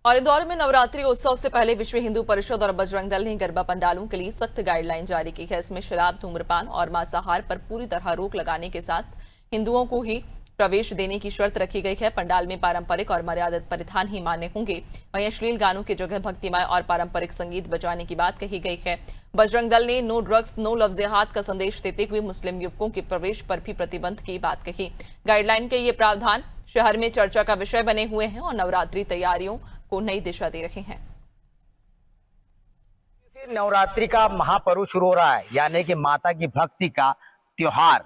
और इंदौर में नवरात्रि उत्सव से पहले विश्व हिंदू परिषद और बजरंग दल ने गरबा पंडालों के लिए सख्त गाइडलाइन जारी की है। इसमें शराब, धूम्रपान और मांसाहार पर पूरी तरह रोक लगाने के साथ हिंदुओं को ही प्रवेश देने की शर्त रखी गई है। पंडाल में पारंपरिक और मर्यादित परिधान ही मान्य होंगे। वहीं अश्लील गानों की जगह भक्तिमय और पारंपरिक संगीत बजाने की बात कही गई है। बजरंग दल ने नो ड्रग्स नो लव जिहाद का संदेश देते हुए मुस्लिम युवकों के प्रवेश पर भी प्रतिबंध की बात कही। गाइडलाइन के ये प्रावधान शहर में चर्चा का विषय बने हुए हैं और नवरात्रि तैयारियों को नई दिशा दे रहे हैं। नवरात्रि का महापर्व शुरू हो रहा है, यानी कि माता की भक्ति का त्योहार।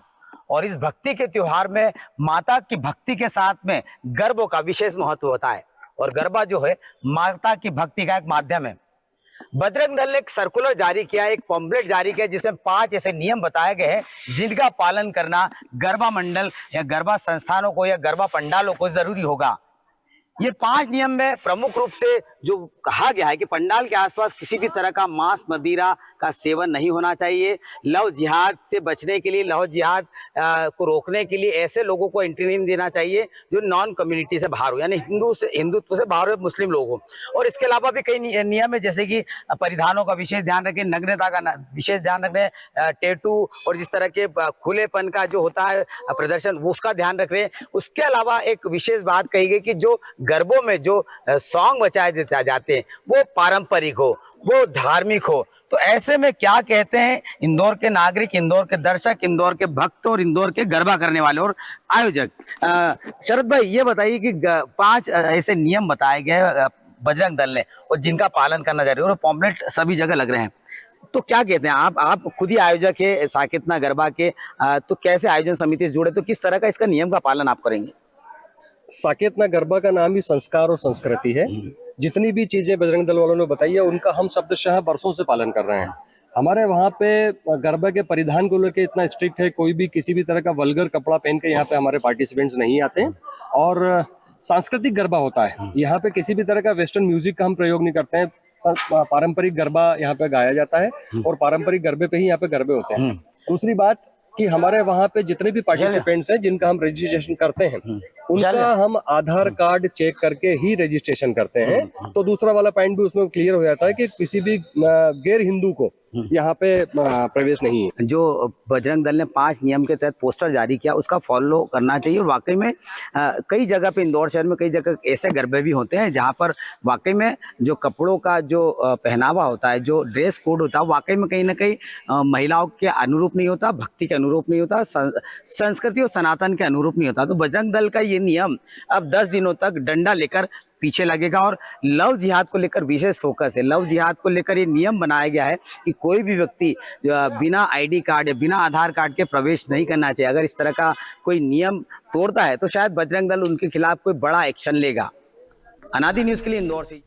और इस भक्ति के त्योहार में माता की भक्ति के साथ में गरबों का विशेष महत्व होता है। और गरबा जो है माता की भक्ति का एक माध्यम है। बजरंग दल ने एक सर्कुलर जारी किया, एक पॉम्पलेट जारी किया, जिसमें 5 ऐसे नियम बताए गए हैं जिनका पालन करना गरबा मंडल या गरबा संस्थानों को या गरबा पंडालों को जरूरी होगा। ये 5 नियम में प्रमुख रूप से जो कहा गया है कि पंडाल के आसपास किसी भी तरह का मांस मदिरा का सेवन नहीं होना चाहिए। लव जिहाद से बचने के लिए, लव जिहाद को रोकने के लिए ऐसे लोगों को एंट्री नहीं देना चाहिए जो नॉन कम्युनिटी से बाहर हो, यानी हिंदुत्व से बाहर हो, मुस्लिम लोग हो। और इसके अलावा भी कई नियम है, जैसे कि परिधानों का विशेष ध्यान रखें, नग्नता का विशेष ध्यान रखें, टैटू और जिस तरह के खुलेपन का जो होता है प्रदर्शन उसका ध्यान रखें। उसके अलावा एक विशेष बात कही गई कि जो गरबों में जो सॉन्ग बजाए जाते हैं वो पारंपरिक हो, वो धार्मिक हो। तो ऐसे में क्या कहते हैं इंदौर के नागरिक, इंदौर के दर्शक, इंदौर के भक्त और इंदौर के गरबा करने वाले और आयोजक। शरद भाई, ये बताइए कि 5 ऐसे नियम बताए गए बजरंग दल ने और जिनका पालन करना जरूरी है और पॉम्पलेट सभी जगह लग रहे हैं। तो क्या कहते हैं आप खुद ही आयोजक है साकेतना गरबा के, तो कैसे आयोजन समिति से जुड़े, तो किस तरह का इसका नियम का पालन आप करेंगे? साकेतना गरबा का नाम ही संस्कार और संस्कृति है। जितनी भी चीजें बजरंग दल वालों ने बताई है उनका हम शब्दशः बरसों से पालन कर रहे हैं। हमारे वहाँ पे गरबा के परिधान को लेकर इतना स्ट्रिक्ट है, कोई भी किसी भी तरह का वल्गर कपड़ा पहन के यहाँ पे हमारे पार्टिसिपेंट्स नहीं आते हैं। और सांस्कृतिक गरबा होता है, यहाँ पे किसी भी तरह का वेस्टर्न म्यूजिक का हम प्रयोग नहीं करते हैं। पारंपरिक गरबा यहाँ पे गाया जाता है और पारंपरिक गरबे पे ही यहाँ पे गरबे होते हैं। दूसरी बात कि हमारे वहाँ पे जितने भी पार्टिसिपेंट्स हैं जिनका हम रजिस्ट्रेशन करते हैं उनका हम आधार कार्ड चेक करके ही रजिस्ट्रेशन करते हैं। तो दूसरा वाला पॉइंट भी उसमें क्लियर हो जाता है कि किसी भी गैर हिंदू को यहाँ पे प्रवेश नहीं है। जो बजरंग दल ने 5 नियम के तहत पोस्टर जारी किया उसका फॉलो करना चाहिए। और वाकई में कई जगह पे इंदौर शहर में कई जगह ऐसे गरबे भी होते हैं जहाँ पर वाकई में जो कपड़ों का जो पहनावा होता है, जो ड्रेस कोड होता है, वाकई में कहीं ना कहीं महिलाओं के अनुरूप नहीं होता, भक्ति के अनुरूप नहीं होता, संस्कृति और सनातन के अनुरूप नहीं होता। तो बजरंग दल का ये नियम अब 10 दिनों तक डंडा लेकर पीछे लगेगा। और लव जिहाद को लेकर विशेष फोकस है। लव जिहाद को लेकर ये नियम बनाया गया है कि कोई भी व्यक्ति बिना आईडी कार्ड या बिना आधार कार्ड के प्रवेश नहीं करना चाहिए। अगर इस तरह का कोई नियम तोड़ता है तो शायद बजरंग दल उनके खिलाफ कोई बड़ा एक्शन लेगा। अनादि न्यूज़ के लिए इंदौर से।